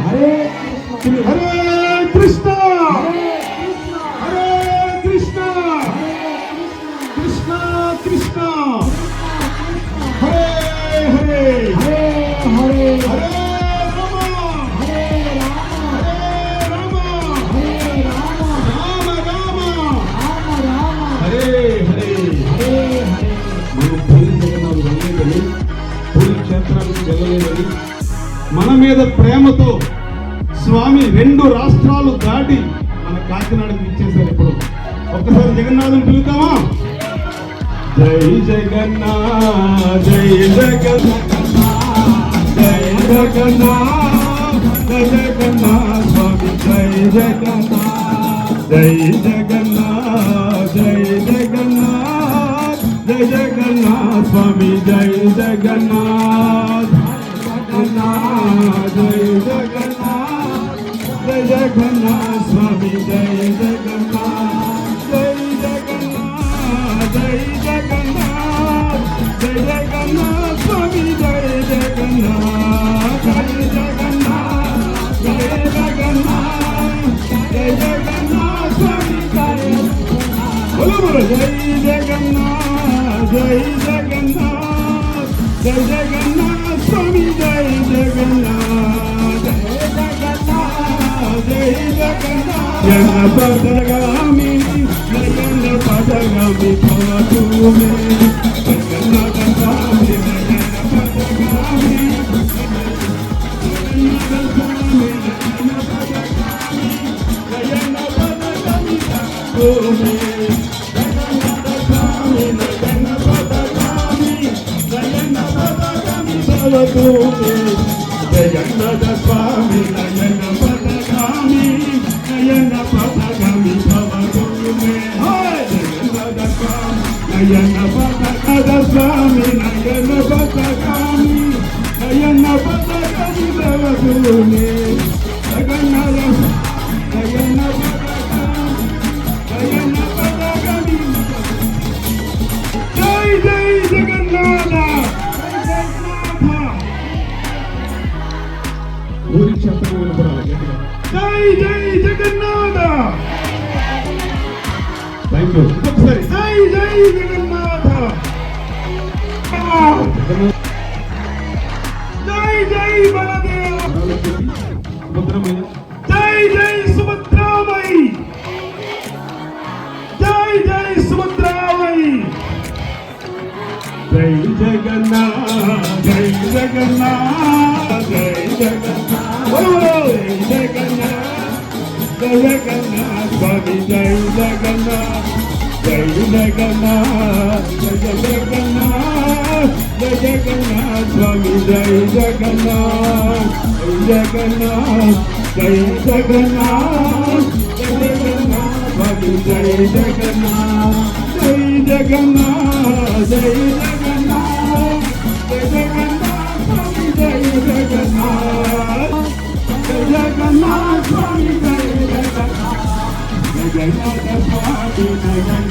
హరే కృష్ణ హరే కృష్ణ కృష్ణ కృష్ణ హరే హరే హరే హరే హరే మన మీద ప్రేమతో స్వామి 2 రాష్ట్రాలు దాటి మన కాకినాడకు ఇచ్చేశారు. ఇప్పుడు ఒక్కసారి జగన్నాథం పిలుద్దామా? జై జగన్నాథ్ జై జగన్నాథ్ జై జగన్నాథ్ జై జగన్నాథ్ స్వామి జై జగన్నాథ్ జై జగన్నాథ్ జై జగన్నాథ్ జై జగన్నాథ్ స్వామి జై జగన్నాథ్ జై జగన్నాథ్ జై జగన్నాథ్ స్వామి జై జగన్నాథ్ జై జగన్నాథ్ జై జగన్నాథ్ జై జగన్నాథ్ స్వామి జై జగన్నాథ్ జై జగన్నాథ్ జై జగన్నాథ్ జై జగన్నాథ్ స్వామి జై జగన్నాథ్ జై జగన్నాథ్ జై జగన్నాథ్ స్వామి జై జగన్నాథ్ జై జగన్నాథ్ జన పదగామి జగన్న పదగామి భవతుమే జగన్నాథ స్వామి జన పదగామి జగన్నాథ స్వామి జన పదగామి జగన్న పదగామి భవతుమే జగన్నాథ స్వామి జన పదగామి జగన్న పదగామి భవతుమే జగన్నాథ స్వామి నయన పదగామి నయన పదగామి భవతుమే జగన్నాథ స్వామి నయన పదగాద స్వామి నయన పదగామి నయన పదగామి భవతుమే జగన్నాథ నయన పదగామి నయన పదగామి జై జై జగన్నాథ ఊరి క్షేత్రం వినపడాలి గట్టిగా. జై జై జగన్నాథ. Thank you. ఒకసారి జై జై జగన్నాథ. జై జై బలదేవ. సుభద్రమయ్య. జై జై సుభద్రామయ్య. జై జై సుభద్రామయ్య. జై జగన్నాథ జై జగన్నాథ జై జగన్నాథ జై జగన్నాథ జై జగన్నాథ స్వామి జై జగన్నాథ జై జగన్నాథ జై జగన్నాథ జై జగన్నాథ స్వామి జై జగన్నాథ జై జగన్నాథ జై జగన్నాథ జై జగన్నాథ స్వామి జై జగన్నాథ జై జగన్నాథ జై జగన్నాథ జై జగన్నాథ స్వామి జై జగన్నాథ జై జగన్నాథ స్వామి జై జగన్నాథ జగన్నాథ స్వామి జై